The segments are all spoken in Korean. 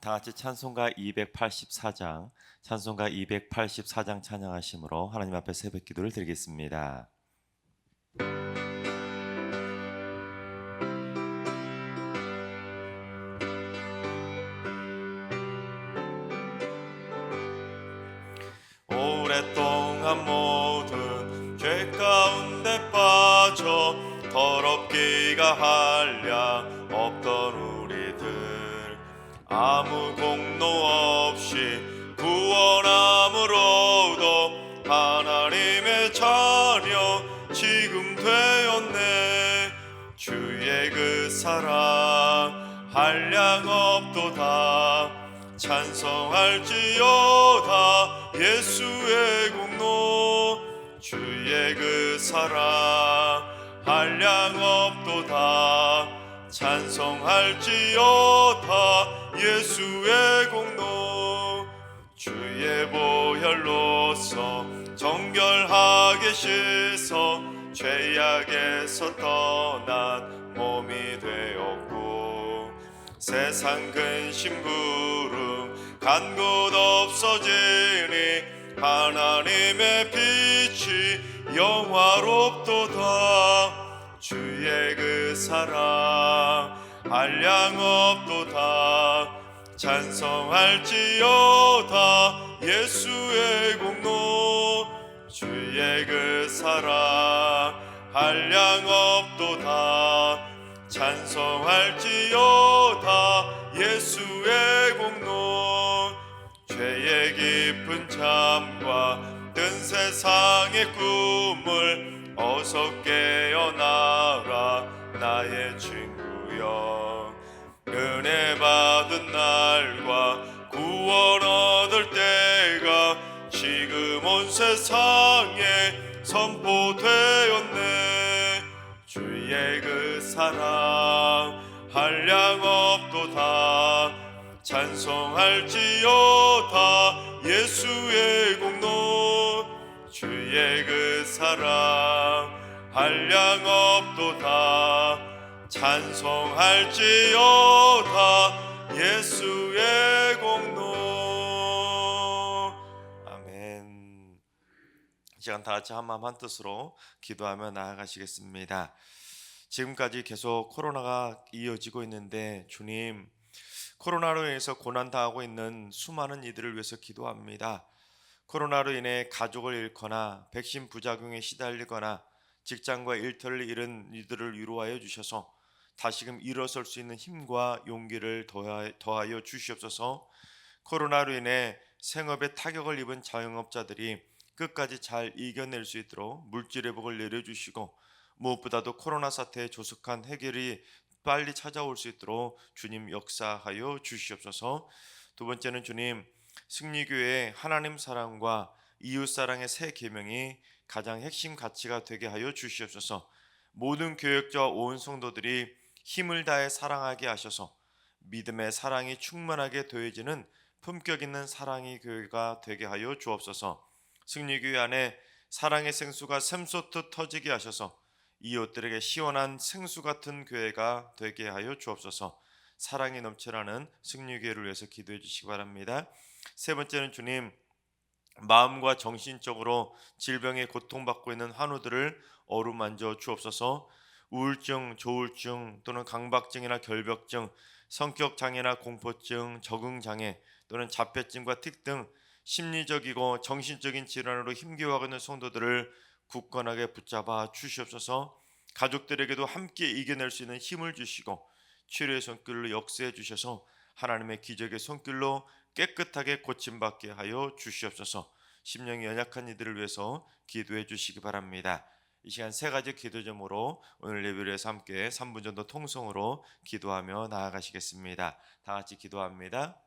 다 같이 찬송가 284장, 찬송가 284장 찬양하심으로 하나님 앞에 새벽 기도를 드리겠습니다. 오랫동안 모든 죄 가운데 빠져 더럽기가 한량 없던 우리들, 아무 공로 없이 구원함으로도 하나님의 자녀 지금 되었네. 주의 그 사랑 한량 없도다. 찬송할지어다 예수의 공로. 주의 그 사랑 한량 없도다. 찬송할지어다 예수의 공로. 주의 보혈로서 정결하게 씻어 죄악에서 떠난 몸이 되었고, 세상 근심 구름 간 곳 없어지니 하나님의 빛이 영화롭도다. 주의 그 사랑 한량 없도다. 찬송할지어다 예수의 공로. 주의 그 사랑 한량 없도다. 찬송할지어다 예수의 공로. 죄의 깊은 잠과 뜬 세상의 꿈을 어서 깨어나라 나의 친구여. 은혜 받은 날과 구원 얻을 때가 지금 온 세상에 선포되었네. 주의 그 사랑 한량 없도다. 찬송할지어다 예수의 공로. 주의 그 사랑 한량 없도다. 찬송할지어다 예수의 공로. 아멘. 이 시간 다 같이 한마음 한뜻으로 기도하며 나아가시겠습니다. 지금까지 계속 코로나가 이어지고 있는데, 주님, 코로나로 인해서 고난당하고 있는 수많은 이들을 위해서 기도합니다. 코로나로 인해 가족을 잃거나 백신 부작용에 시달리거나 직장과 일터를 잃은 이들을 위로하여 주셔서 다시금 일어설 수 있는 힘과 용기를 더하여 주시옵소서. 코로나로 인해 생업에 타격을 입은 자영업자들이 끝까지 잘 이겨낼 수 있도록 물질 회복을 내려주시고, 무엇보다도 코로나 사태의 조속한 해결이 빨리 찾아올 수 있도록 주님 역사하여 주시옵소서. 두 번째는 주님, 승리교회의 하나님 사랑과 이웃 사랑의 새 계명이 가장 핵심 가치가 되게 하여 주시옵소서. 모든 교역자와 온 성도들이 힘을 다해 사랑하게 하셔서 믿음의 사랑이 충만하게 더해지는 품격 있는 사랑의 교회가 되게 하여 주옵소서. 승리교회 안에 사랑의 생수가 샘솟듯 터지게 하셔서 이웃들에게 시원한 생수 같은 교회가 되게 하여 주옵소서. 사랑이 넘쳐나는 승리교회를 위해서 기도해 주시기 바랍니다. 세 번째는 주님, 마음과 정신적으로 질병에 고통받고 있는 환우들을 어루만져 주옵소서. 우울증, 조울증 또는 강박증이나 결벽증, 성격장애나 공포증, 적응장애 또는 자폐증과 틱 등 심리적이고 정신적인 질환으로 힘겨워하고 있는 성도들을 굳건하게 붙잡아 주시옵소서. 가족들에게도 함께 이겨낼 수 있는 힘을 주시고 치료의 손길로 역사해 주셔서 하나님의 기적의 손길로 깨끗하게 고침받게 하여 주시옵소서. 심령이 연약한 이들을 위해서 기도해 주시기 바랍니다. 이 시간 세 가지 기도 제목으로 오늘 예배를 위해서 함께 3분 정도 통성으로 기도하며 나아가시겠습니다. 다 같이 기도합니다.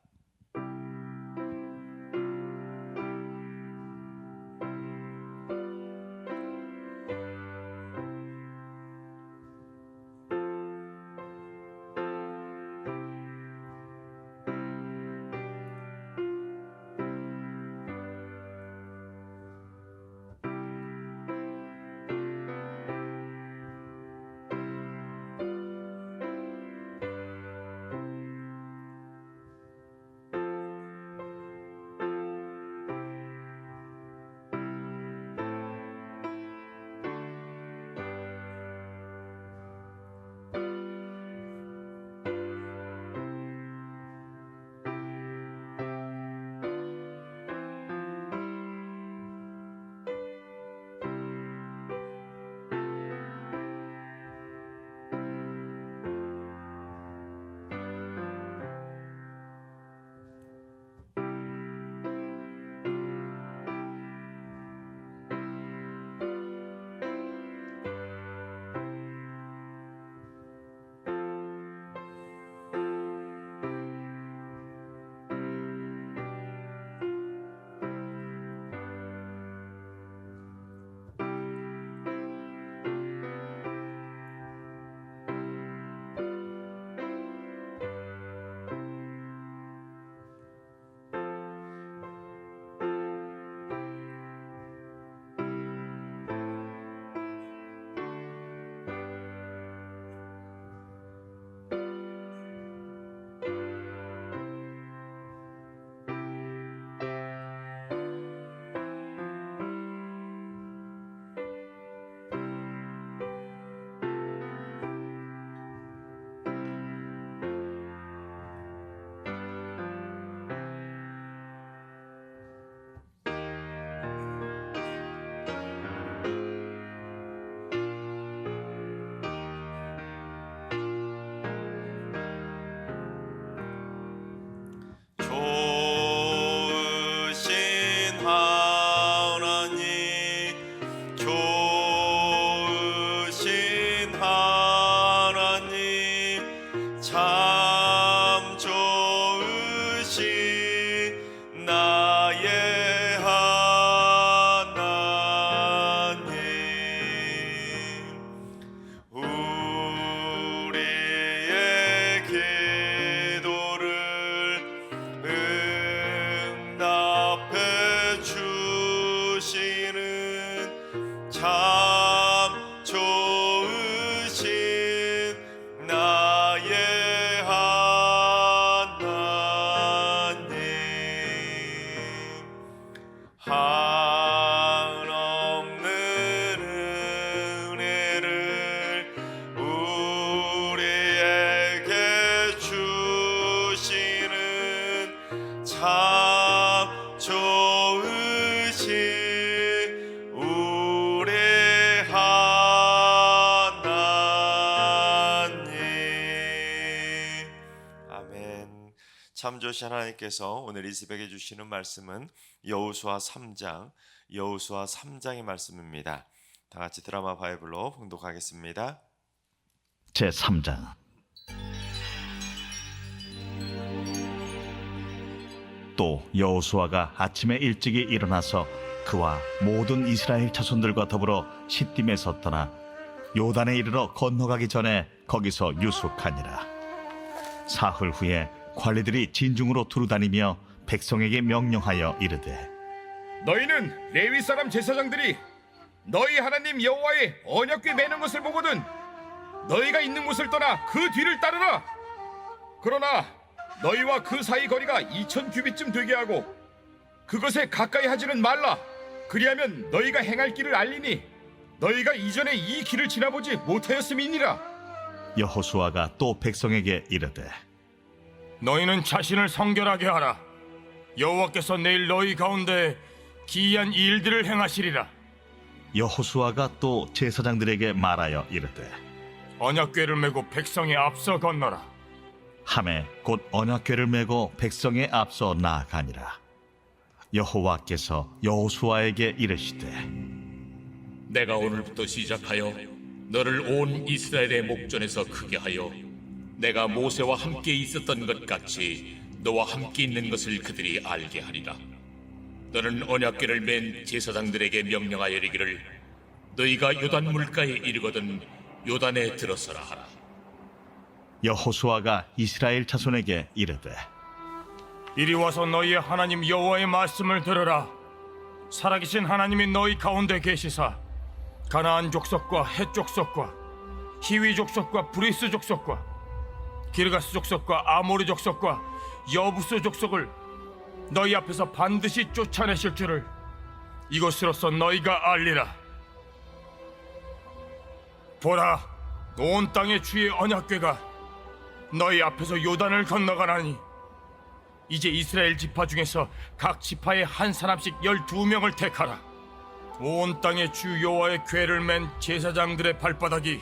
우리의 기도를 응답해 주시는 참 좋으신 나의 하나님, 한없는 은혜를 우리에게 주시는 참 좋으신 우리 하나님. 아멘. 참 좋으신 하나님께서 오늘 이 새벽에 주시는 말씀은 여호수아 3장의 말씀입니다. 다 같이 드라마 바이블로 봉독하겠습니다. 제3장. 또 여호수아가 아침에 일찍이 일어나서 그와 모든 이스라엘 자손들과 더불어 시딤에서 떠나 요단에 이르러 건너가기 전에 거기서 유숙하니라. 사흘 후에 관리들이 진중으로 두루다니며 백성에게 명령하여 이르되, 너희는 레위 사람 제사장들이 너희 하나님 여호와의 언약궤 매는 것을 보거든 너희가 있는 곳을 떠나 그 뒤를 따르라. 그러나 너희와 그 사이 거리가 2000규빗쯤 되게 하고 그것에 가까이 하지는 말라. 그리하면 너희가 행할 길을 알리니 너희가 이전에 이 길을 지나보지 못하였음이니라. 여호수아가 또 백성에게 이르되, 너희는 자신을 성결하게 하라. 여호와께서 내일 너희 가운데 기이한 일들을 행하시리라. 여호수아가 또 제사장들에게 말하여 이르되, 언약궤를 메고 백성의 앞서 건너라. 하매 곧 언약궤를 메고 백성의 앞서 나아가니라. 여호와께서 여호수아에게 이르시되, 내가 오늘부터 시작하여 너를 온 이스라엘의 목전에서 크게 하여 내가 모세와 함께 있었던 것 같이 너와 함께 있는 것을 그들이 알게 하리라. 너는 언약궤를 맨 제사장들에게 명령하여 이르기를 너희가 요단 물가에 이르거든 요단에 들어서라 하라. 여호수아가 이스라엘 자손에게 이르되, 이리 와서 너희의 하나님 여호와의 말씀을 들으라. 살아계신 하나님이 너희 가운데 계시사 가나안 족속과 헷 족속과 히위 족속과 브리스 족속과 기르가스 족속과 아모리 족속과 여부스 족속을 너희 앞에서 반드시 쫓아내실 줄을 이것으로서 너희가 알리라. 보라, 온 땅의 주의 언약궤가 너희 앞에서 요단을 건너가나니 이제 이스라엘 지파 중에서 각 지파에 한 사람씩 12명을 택하라. 온 땅의 주 여호와의 궤를 맨 제사장들의 발바닥이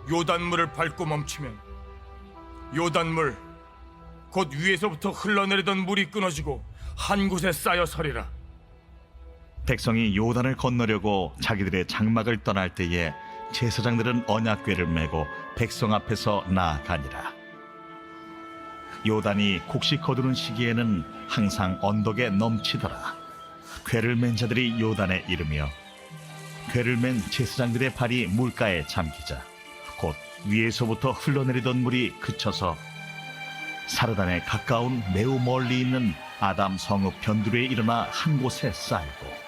요단물을 밟고 멈추면 요단물 곧 위에서부터 흘러내리던 물이 끊어지고 한 곳에 쌓여 서리라. 백성이 요단을 건너려고 자기들의 장막을 떠날 때에 제사장들은 언약궤를 메고 백성 앞에서 나아가니라. 요단이 곡식 거두는 시기에는 항상 언덕에 넘치더라. 궤를 맨 자들이 요단에 이르며 궤를 맨 제사장들의 발이 물가에 잠기자 곧 위에서부터 흘러내리던 물이 그쳐서 사르단에 가까운 매우 멀리 있는 아담 성읍 변두리에 일어나 한 곳에 쌓이고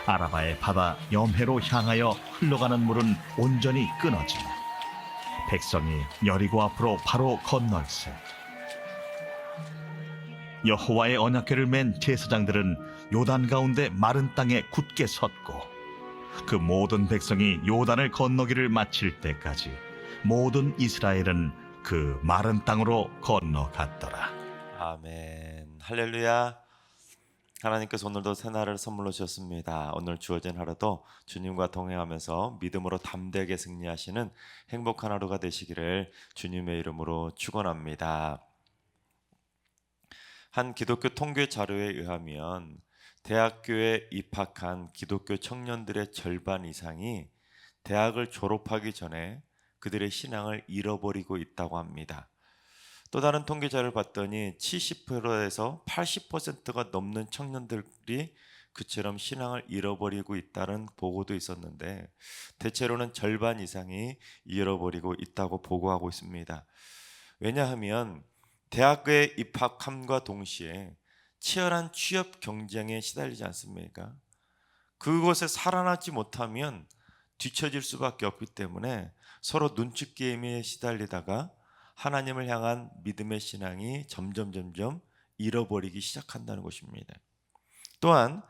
아라바의 바다 염해로 향하여 흘러가는 물은 온전히 끊어지며 백성이 여리고 앞으로 바로 건널세. 여호와의 언약궤를 맨 제사장들은 요단 가운데 마른 땅에 굳게 섰고 그 모든 백성이 요단을 건너기를 마칠 때까지 모든 이스라엘은 그 마른 땅으로 건너갔더라. 아멘. 할렐루야. 하나님께서 오늘도 새날을 선물로 주셨습니다. 오늘 주어진 하루도 주님과 동행하면서 믿음으로 담대하게 승리하시는 행복한 하루가 되시기를 주님의 이름으로 축원합니다. 한 기독교 통계 자료에 의하면 대학교에 입학한 기독교 청년들의 절반 이상이 대학을 졸업하기 전에 그들의 신앙을 잃어버리고 있다고 합니다. 또 다른 통계 자료를 봤더니 70%에서 80%가 넘는 청년들이 그처럼 신앙을 잃어버리고 있다는 보고도 있었는데 대체로는 절반 이상이 잃어버리고 있다고 보고하고 있습니다. 왜냐하면 대학교에 입학함과 동시에 치열한 취업 경쟁에 시달리지 않습니까? 그곳에 살아남지 못하면 뒤처질 수밖에 없기 때문에 서로 눈치 게임에 시달리다가 하나님을 향한 믿음의 신앙이 점점 잃어버리기 시작한다는 것입니다. 또한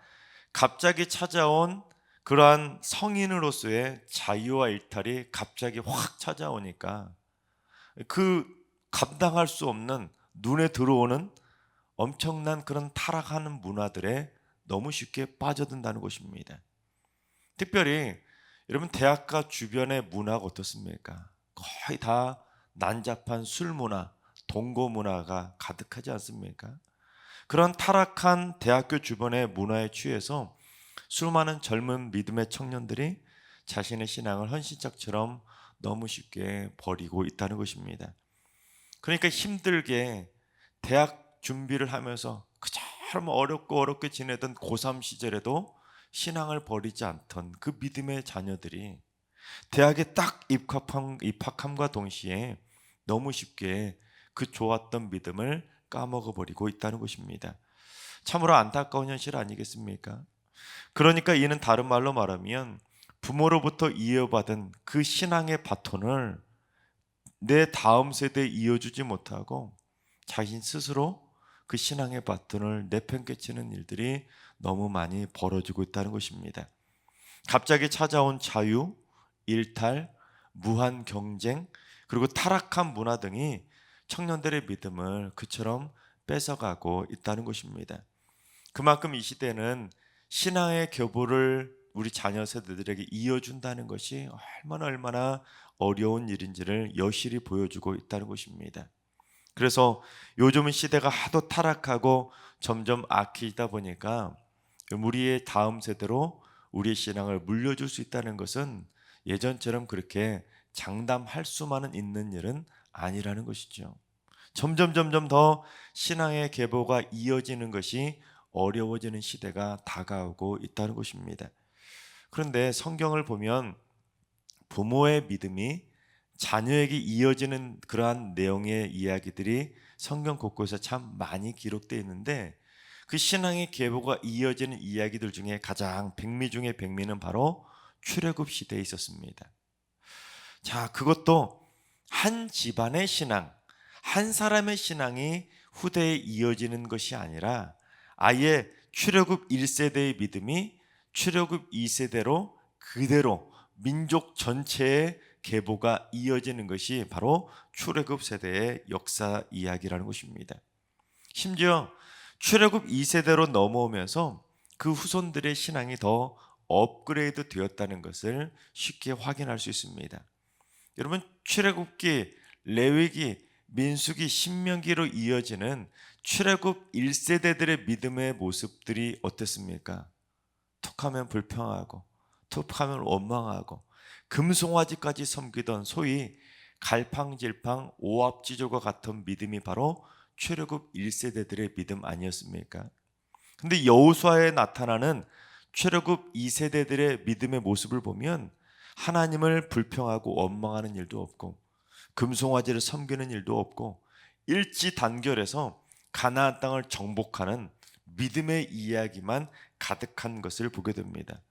갑자기 찾아온 그러한 성인으로서의 자유와 일탈이 갑자기 확 찾아오니까 그 감당할 수 없는 눈에 들어오는 엄청난 그런 타락하는 문화들에 너무 쉽게 빠져든다는 것입니다. 특별히 여러분 대학가 주변의 문화가 어떻습니까? 거의 다 난잡한 술 문화, 동거 문화가 가득하지 않습니까? 그런 타락한 대학교 주변의 문화에 취해서 수많은 젊은 믿음의 청년들이 자신의 신앙을 헌신짝처럼 너무 쉽게 버리고 있다는 것입니다. 그러니까 힘들게 대학 준비를 하면서 그저 어렵게 지내던 고3 시절에도 신앙을 버리지 않던 그 믿음의 자녀들이 대학에 딱 입학함과 동시에 너무 쉽게 그 좋았던 믿음을 까먹어버리고 있다는 것입니다. 참으로 안타까운 현실 아니겠습니까? 그러니까 이는 다른 말로 말하면 부모로부터 이어받은 그 신앙의 바톤을 내 다음 세대에 이어주지 못하고 자신 스스로 그 신앙의 바톤을 내팽개치는 일들이 너무 많이 벌어지고 있다는 것입니다. 갑자기 찾아온 자유, 일탈, 무한 경쟁, 그리고 타락한 문화 등이 청년들의 믿음을 그처럼 뺏어가고 있다는 것입니다. 그만큼 이 시대는 신앙의 교보를 우리 자녀 세대들에게 이어준다는 것이 얼마나 어려운 일인지를 여실히 보여주고 있다는 것입니다. 그래서 요즘은 시대가 하도 타락하고 점점 악해지다 보니까 우리의 다음 세대로 우리의 신앙을 물려줄 수 있다는 것은 예전처럼 그렇게 장담할 수만은 있는 일은 아니라는 것이죠. 점점 더 신앙의 계보가 이어지는 것이 어려워지는 시대가 다가오고 있다는 것입니다. 그런데 성경을 보면 부모의 믿음이 자녀에게 이어지는 그러한 내용의 이야기들이 성경 곳곳에 참 많이 기록되어 있는데 그 신앙의 계보가 이어지는 이야기들 중에 가장 백미 중에 백미는 바로 출애굽 시대에 있었습니다. 자, 그것도 한 집안의 신앙, 한 사람의 신앙이 후대에 이어지는 것이 아니라 아예 출애굽 1세대의 믿음이 출애굽 2세대로 그대로 민족 전체의 계보가 이어지는 것이 바로 출애굽 세대의 역사 이야기라는 것입니다. 심지어 출애굽 2세대로 넘어오면서 그 후손들의 신앙이 더 업그레이드 되었다는 것을 쉽게 확인할 수 있습니다. 여러분 출애굽기, 레위기, 민수기, 신명기로 이어지는 출애굽 1세대들의 믿음의 모습들이 어땠습니까? 툭하면 불평하고 툭하면 원망하고 금송아지까지 섬기던 소위 갈팡질팡 오합지졸과 같은 믿음이 바로 출애굽 1세대들의 믿음 아니었습니까? 근데 여호수아에 나타나는 출애굽 2세대들의 믿음의 모습을 보면 하나님을 불평하고 원망하는 일도 없고 금송아지를 섬기는 일도 없고 일지단결해서 가나안 땅을 정복하는 믿음의 이야기만 가득한 것을 보게 됩니다.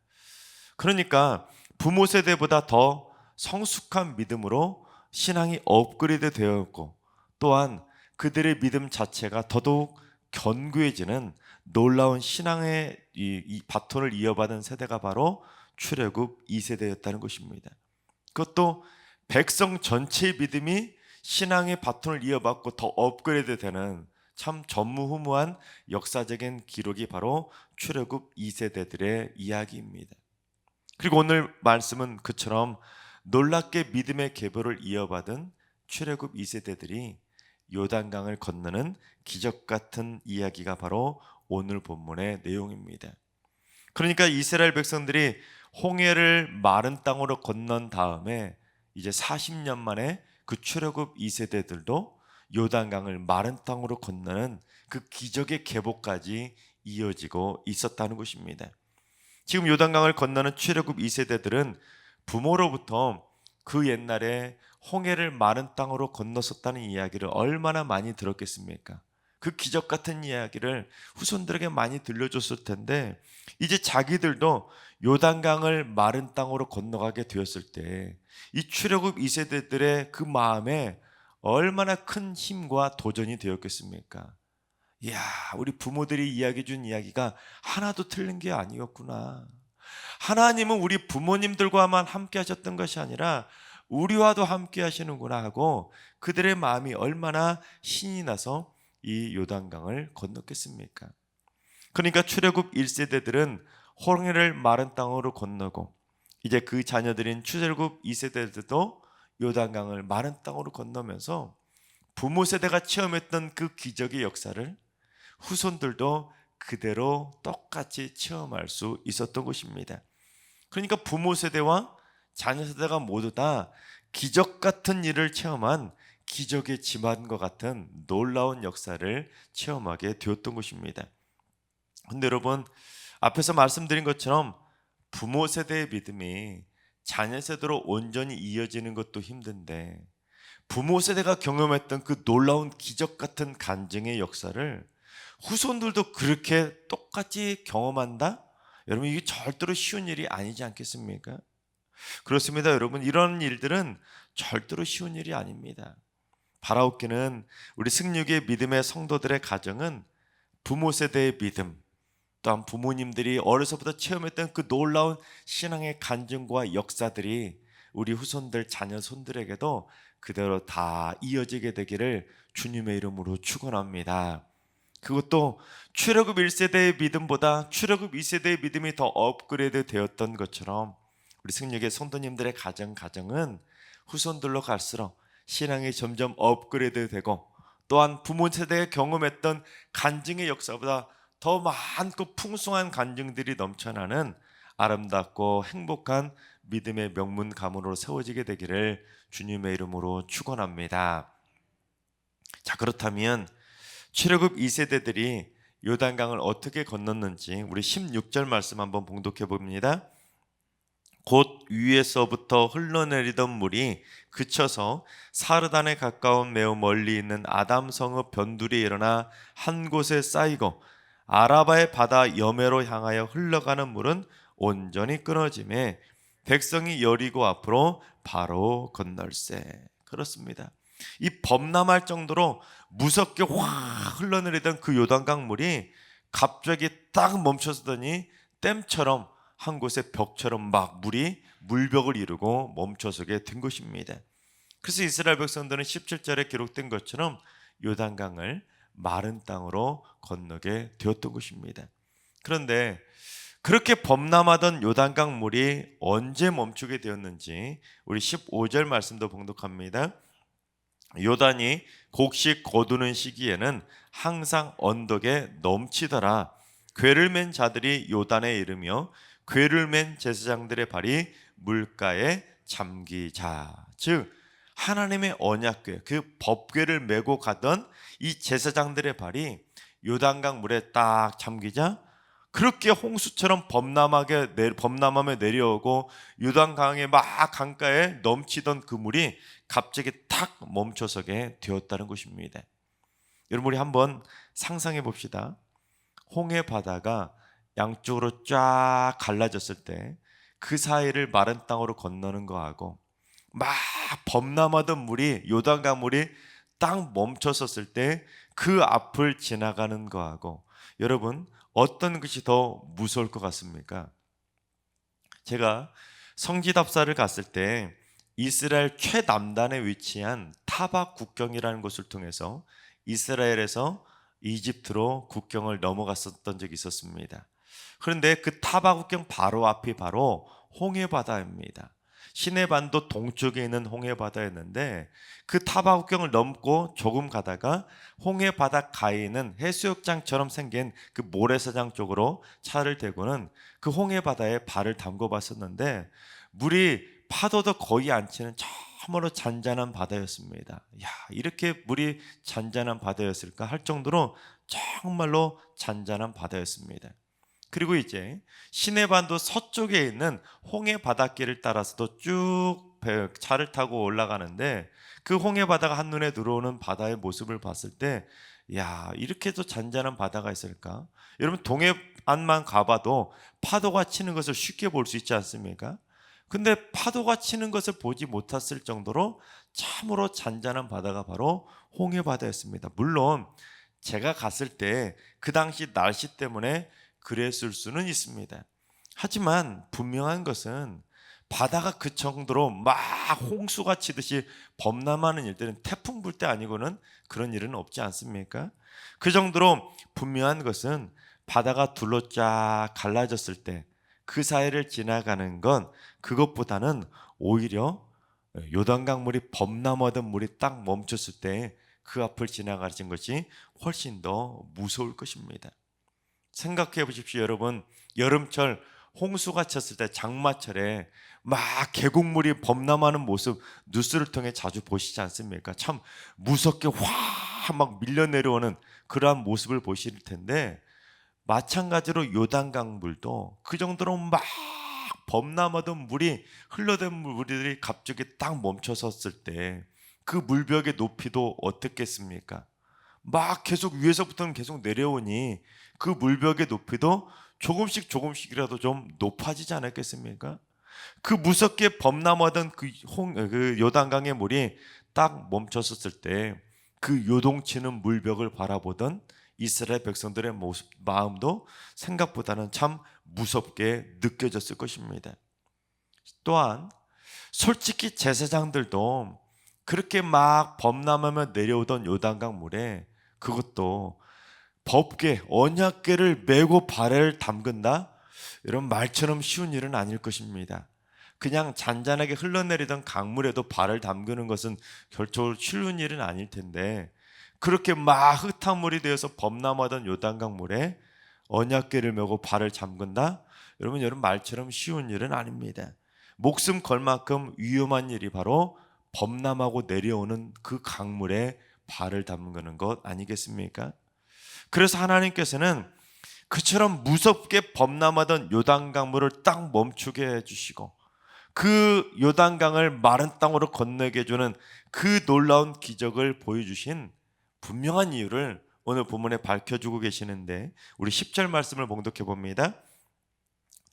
그러니까 부모 세대보다 더 성숙한 믿음으로 신앙이 업그레이드 되었고 또한 그들의 믿음 자체가 더더욱 견고해지는 놀라운 신앙의 이 바톤을 이어받은 세대가 바로 출애굽 2세대였다는 것입니다. 그것도 백성 전체의 믿음이 신앙의 바톤을 이어받고 더 업그레이드 되는 참 전무후무한 역사적인 기록이 바로 출애굽 2세대들의 이야기입니다. 그리고 오늘 말씀은 그처럼 놀랍게 믿음의 계보를 이어받은 출애굽 2세대들이 요단강을 건너는 기적 같은 이야기가 바로 오늘 본문의 내용입니다. 그러니까 이스라엘 백성들이 홍해를 마른 땅으로 건넌 다음에 이제 40년 만에 그 출애굽 2세대들도 요단강을 마른 땅으로 건너는 그 기적의 계보까지 이어지고 있었다는 것입니다. 지금 요단강을 건너는 출애굽 2세대들은 부모로부터 그 옛날에 홍해를 마른 땅으로 건넜었다는 이야기를 얼마나 많이 들었겠습니까? 그 기적 같은 이야기를 후손들에게 많이 들려줬을 텐데 이제 자기들도 요단강을 마른 땅으로 건너가게 되었을 때 이 출애굽 2세대들의 그 마음에 얼마나 큰 힘과 도전이 되었겠습니까? 이야, 우리 부모들이 이야기해 준 이야기가 하나도 틀린 게 아니었구나. 하나님은 우리 부모님들과만 함께 하셨던 것이 아니라 우리와도 함께 하시는구나 하고 그들의 마음이 얼마나 신이 나서 이 요단강을 건넜겠습니까? 그러니까 출애굽 1세대들은 홍해를 마른 땅으로 건너고 이제 그 자녀들인 출애굽 2세대들도 요단강을 마른 땅으로 건너면서 부모 세대가 체험했던 그 기적의 역사를 후손들도 그대로 똑같이 체험할 수 있었던 것입니다. 그러니까 부모 세대와 자녀 세대가 모두 다 기적 같은 일을 체험한 기적의 집안과 같은 놀라운 역사를 체험하게 되었던 것입니다. 근데 여러분, 앞에서 말씀드린 것처럼 부모 세대의 믿음이 자녀 세대로 온전히 이어지는 것도 힘든데 부모 세대가 경험했던 그 놀라운 기적 같은 간증의 역사를 후손들도 그렇게 똑같이 경험한다? 여러분, 이게 절대로 쉬운 일이 아니지 않겠습니까? 그렇습니다. 여러분, 이런 일들은 절대로 쉬운 일이 아닙니다. 바라옵기는 우리 승육의 믿음의 성도들의 가정은 부모 세대의 믿음, 또한 부모님들이 어려서부터 체험했던 그 놀라운 신앙의 간증과 역사들이 우리 후손들, 자녀 손들에게도 그대로 다 이어지게 되기를 주님의 이름으로 축원합니다. 그것도 출애굽 1세대의 믿음보다 출애굽 2세대의 믿음이 더 업그레이드 되었던 것처럼 우리 승육의 성도님들의 가정은 후손들로 갈수록 신앙이 점점 업그레이드 되고 또한 부모 세대에 경험했던 간증의 역사보다 더 많고 풍성한 간증들이 넘쳐나는 아름답고 행복한 믿음의 명문 가문으로 세워지게 되기를 주님의 이름으로 축원합니다. 자, 그렇다면 출애굽 2세대들이 요단강을 어떻게 건넜는지 우리 16절 말씀 한번 봉독해 봅니다. 곧 위에서부터 흘러내리던 물이 그쳐서 사르단에 가까운 매우 멀리 있는 아담성읍 변두리에 일어나 한 곳에 쌓이고 아라바의 바다 여매로 향하여 흘러가는 물은 온전히 끊어짐에 백성이 여리고 앞으로 바로 건널세. 그렇습니다. 이 범람할 정도로 무섭게 확 흘러내리던 그 요단강 물이 갑자기 딱 멈춰서더니 댐처럼 한 곳에 벽처럼 막 물이 물벽을 이루고 멈춰서게 된 것입니다. 그래서 이스라엘 백성들은 17절에 기록된 것처럼 요단강을 마른 땅으로 건너게 되었던 것입니다. 그런데 그렇게 범람하던 요단강 물이 언제 멈추게 되었는지 우리 15절 말씀도 봉독합니다. 요단이 곡식 거두는 시기에는 항상 언덕에 넘치더라. 궤를 맨 자들이 요단에 이르며 궤를 맨 제사장들의 발이 물가에 잠기자. 즉 하나님의 언약궤, 그 법궤를 메고 가던 이 제사장들의 발이 요단강 물에 딱 잠기자 그렇게 홍수처럼 범람하며 내려오고 요단강에 막 강가에 넘치던 그 물이 갑자기 탁 멈춰서게 되었다는 것입니다. 여러분, 우리 한번 상상해 봅시다. 홍해 바다가 양쪽으로 쫙 갈라졌을 때 그 사이를 마른 땅으로 건너는 거하고 막 범람하던 물이 요단강 물이 딱 멈춰섰을 때 그 앞을 지나가는 거하고 여러분 어떤 것이 더 무서울 것 같습니까? 제가 성지답사를 갔을 때 이스라엘 최남단에 위치한 타박 국경이라는 곳을 통해서 이스라엘에서 이집트로 국경을 넘어갔었던 적이 있었습니다. 그런데 그 타박 국경 바로 앞이 바로 홍해바다입니다. 시내반도 동쪽에 있는 홍해바다였는데 그 타박 국경을 넘고 조금 가다가 홍해바다 가에 있는 해수욕장처럼 생긴 그 모래사장 쪽으로 차를 대고는 그 홍해바다에 발을 담궈 봤었는데 물이 파도도 거의 안 치는 저 참으로 잔잔한 바다였습니다. 야, 이렇게 물이 잔잔한 바다였을까 할 정도로 정말로 잔잔한 바다였습니다. 그리고 이제 시내반도 서쪽에 있는 홍해 바닷길을 따라서도 쭉 차를 타고 올라가는데 그 홍해 바다가 한눈에 들어오는 바다의 모습을 봤을 때 야, 이렇게도 잔잔한 바다가 있을까? 여러분 동해안만 가봐도 파도가 치는 것을 쉽게 볼 수 있지 않습니까? 근데 파도가 치는 것을 보지 못했을 정도로 참으로 잔잔한 바다가 바로 홍해 바다였습니다. 물론 제가 갔을 때 그 당시 날씨 때문에 그랬을 수는 있습니다. 하지만 분명한 것은 바다가 그 정도로 막 홍수가 치듯이 범람하는 일들은 태풍 불 때 아니고는 그런 일은 없지 않습니까? 그 정도로 분명한 것은 바다가 둘로 쫙 갈라졌을 때 그 사이를 지나가는 건 그것보다는 오히려 요단강 물이 범람하던 물이 딱 멈췄을 때 그 앞을 지나가는 것이 훨씬 더 무서울 것입니다. 생각해 보십시오, 여러분. 여름철 홍수가 쳤을 때 장마철에 막 계곡물이 범람하는 모습 뉴스를 통해 자주 보시지 않습니까? 참 무섭게 확 막 밀려 내려오는 그러한 모습을 보실 텐데 마찬가지로 요단강 물도 그 정도로 막 범람하던 물이 흘러든 물들이 갑자기 딱 멈춰섰을 때 그 물벽의 높이도 어떻겠습니까? 막 계속 위에서부터는 계속 내려오니 그 물벽의 높이도 조금씩이라도 좀 높아지지 않았겠습니까? 그 무섭게 범람하던 그 요단강의 물이 딱 멈췄었을 때 그 요동치는 물벽을 바라보던 이스라엘 백성들의 마음도 생각보다는 참 무섭게 느껴졌을 것입니다. 또한 솔직히 제사장들도 그렇게 막 범람하며 내려오던 요단강 물에 그것도 법궤, 언약궤를 메고 발을 담근다? 이런 말처럼 쉬운 일은 아닐 것입니다. 그냥 잔잔하게 흘러내리던 강물에도 발을 담그는 것은 결코 쉬운 일은 아닐 텐데 그렇게 막 흙탕물이 되어서 범람하던 요단강 물에 언약궤를 메고 발을 잠근다? 여러분 말처럼 쉬운 일은 아닙니다. 목숨 걸 만큼 위험한 일이 바로 범람하고 내려오는 그 강물에 발을 담그는 것 아니겠습니까? 그래서 하나님께서는 그처럼 무섭게 범람하던 요단강물을 딱 멈추게 해주시고 그 요단강을 마른 땅으로 건너게 해주는 그 놀라운 기적을 보여주신 분명한 이유를 오늘 본문에 밝혀주고 계시는데 우리 10절 말씀을 봉독해 봅니다.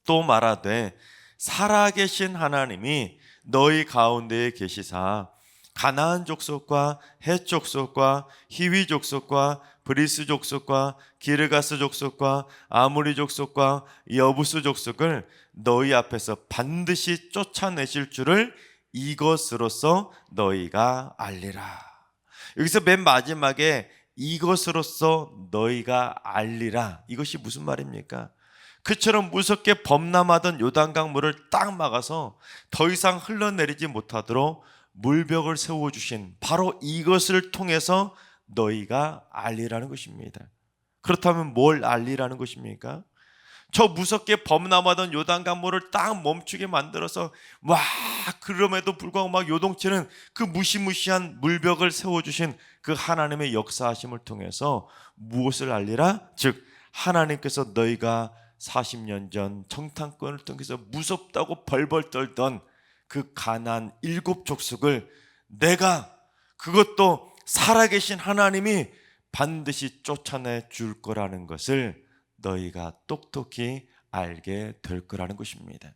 또 말하되 살아계신 하나님이 너희 가운데에 계시사 가나안 족속과 헷 족속과 히위 족속과 브리스 족속과 기르가스 족속과 아모리 족속과 여부스 족속을 너희 앞에서 반드시 쫓아내실 줄을 이것으로써 너희가 알리라. 여기서 맨 마지막에 이것으로써 너희가 알리라. 이것이 무슨 말입니까? 그처럼 무섭게 범람하던 요단강 물을 딱 막아서 더 이상 흘러내리지 못하도록 물벽을 세워주신 바로 이것을 통해서 너희가 알리라는 것입니다. 그렇다면 뭘 알리라는 것입니까? 저 무섭게 범람하던 요단강 물을 딱 멈추게 만들어서 와 그럼에도 불구하고 막 요동치는 그 무시무시한 물벽을 세워주신 그 하나님의 역사하심을 통해서 무엇을 알리라? 즉 하나님께서 너희가 40년 전 정탐꾼을 통해서 무섭다고 벌벌 떨던 그 가나안 7족속을 내가 그것도 살아계신 하나님이 반드시 쫓아내 줄 거라는 것을 너희가 똑똑히 알게 될 거라는 것입니다.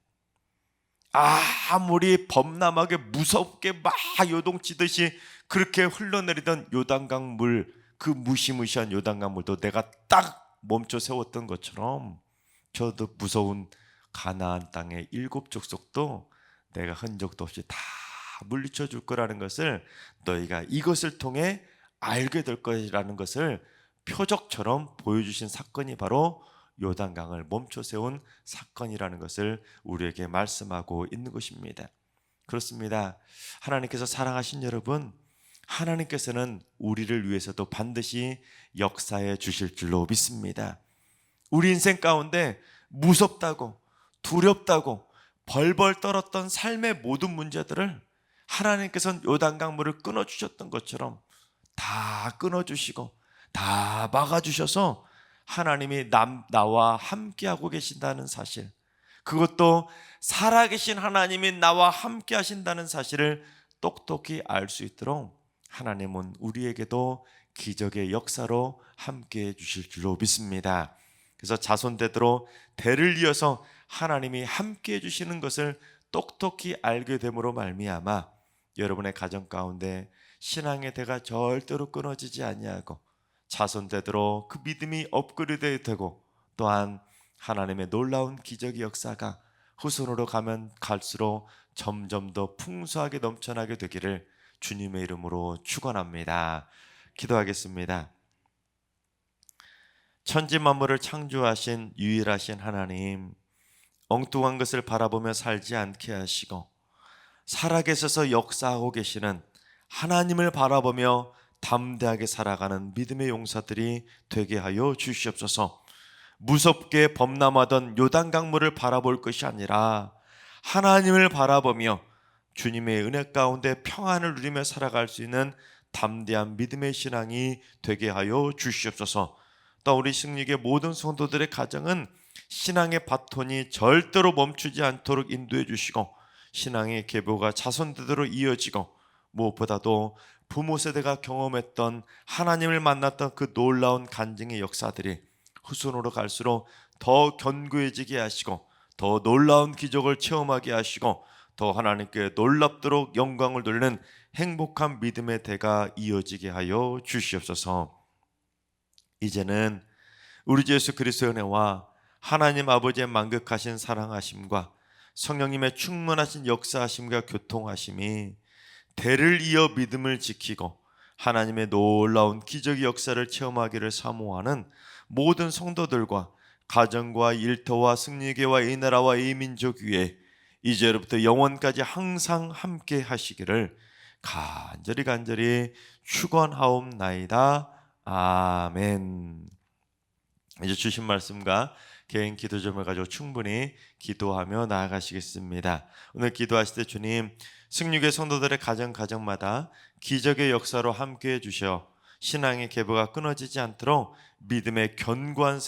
아무리 범람하게 무섭게 막 요동치듯이 그렇게 흘러내리던 요단강 물, 그 무시무시한 요단강 물도 내가 딱 멈춰 세웠던 것처럼 저도 무서운 가나안 땅의 7족속도 내가 흔적도 없이 다 물리쳐 줄 거라는 것을 너희가 이것을 통해 알게 될 것이라는 것을 표적처럼 보여주신 사건이 바로 요단강을 멈춰 세운 사건이라는 것을 우리에게 말씀하고 있는 것입니다. 그렇습니다. 하나님께서 사랑하신 여러분, 하나님께서는 우리를 위해서도 반드시 역사해 주실 줄로 믿습니다. 우리 인생 가운데 무섭다고 두렵다고 벌벌 떨었던 삶의 모든 문제들을 하나님께서는 요단강 물을 끊어주셨던 것처럼 다 끊어주시고 다 막아주셔서 하나님이 나와 함께하고 계신다는 사실, 그것도 살아계신 하나님이 나와 함께 하신다는 사실을 똑똑히 알 수 있도록 하나님은 우리에게도 기적의 역사로 함께 해 주실 줄로 믿습니다. 그래서 자손대대로 대를 이어서 하나님이 함께 해 주시는 것을 똑똑히 알게 됨으로 말미암아 여러분의 가정 가운데 신앙의 대가 절대로 끊어지지 아니하고 자손대대로 그 믿음이 업그레이드 되고 또한 하나님의 놀라운 기적의 역사가 후손으로 가면 갈수록 점점 더 풍성하게 넘쳐나게 되기를 주님의 이름으로 축원합니다. 기도하겠습니다. 천지 만물을 창조하신 유일하신 하나님, 엉뚱한 것을 바라보며 살지 않게 하시고 살아계셔서 역사하고 계시는 하나님을 바라보며 담대하게 살아가는 믿음의 용사들이 되게 하여 주시옵소서. 무섭게 범람하던 요단강물을 바라볼 것이 아니라 하나님을 바라보며 주님의 은혜 가운데 평안을 누리며 살아갈 수 있는 담대한 믿음의 신앙이 되게 하여 주시옵소서. 또 우리 승리의 모든 성도들의 가정은 신앙의 바톤이 절대로 멈추지 않도록 인도해 주시고 신앙의 계보가 자손대대로 이어지고 무엇보다도 부모 세대가 경험했던 하나님을 만났던 그 놀라운 간증의 역사들이 후손으로 갈수록 더 견고해지게 하시고 더 놀라운 기적을 체험하게 하시고 더 하나님께 놀랍도록 영광을 돌리는 행복한 믿음의 대가 이어지게 하여 주시옵소서. 이제는 우리 주 예수 그리스도의 은혜와 하나님 아버지의 만극하신 사랑하심과 성령님의 충만하신 역사하심과 교통하심이 대를 이어 믿음을 지키고 하나님의 놀라운 기적의 역사를 체험하기를 사모하는 모든 성도들과 가정과 일터와 승리교와 이 나라와 이 민족 위에 이제로부터 영원까지 항상 함께 하시기를 간절히 축원하옵나이다. 아멘. 이제 주신 말씀과 개인 기도 점을 가지고 충분히 기도하며 나아가시겠습니다. 오늘 기도하실 때 주님, 승리교회 성도들의 가정마다 기적의 역사로 함께해 주셔 신앙의 계보가 끊어지지 않도록 믿음의 견고한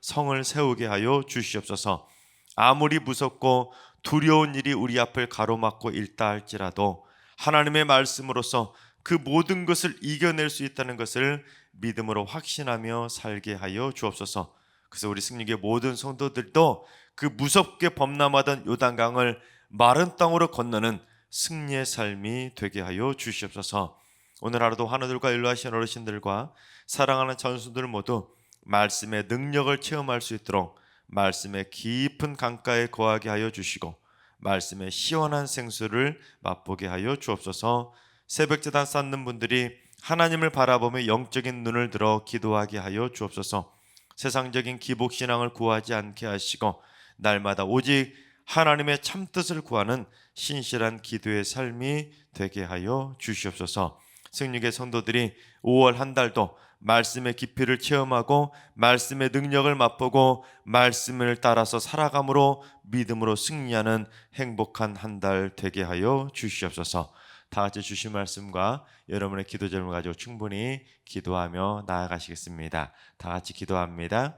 성을 세우게 하여 주시옵소서. 아무리 무섭고 두려운 일이 우리 앞을 가로막고 있다 할지라도 하나님의 말씀으로서 그 모든 것을 이겨낼 수 있다는 것을 믿음으로 확신하며 살게 하여 주옵소서. 그래서 우리 승리교회 모든 성도들도 그 무섭게 범람하던 요단강을 마른 땅으로 건너는 승리의 삶이 되게 하여 주시옵소서. 오늘 하루도 하나들과 일러하신 어르신들과 사랑하는 전수들 모두 말씀의 능력을 체험할 수 있도록 말씀의 깊은 강가에 거하게 하여 주시고 말씀의 시원한 생수를 맛보게 하여 주옵소서. 새벽제단 쌓는 분들이 하나님을 바라보며 영적인 눈을 들어 기도하게 하여 주옵소서. 세상적인 기복신앙을 구하지 않게 하시고 날마다 오직 하나님의 참뜻을 구하는 신실한 기도의 삶이 되게 하여 주시옵소서. 승리교회 성도들이 5월 한 달도 말씀의 깊이를 체험하고 말씀의 능력을 맛보고 말씀을 따라서 살아감으로 믿음으로 승리하는 행복한 한 달 되게 하여 주시옵소서. 다 같이 주신 말씀과 여러분의 기도 제목을 가지고 충분히 기도하며 나아가시겠습니다. 다 같이 기도합니다.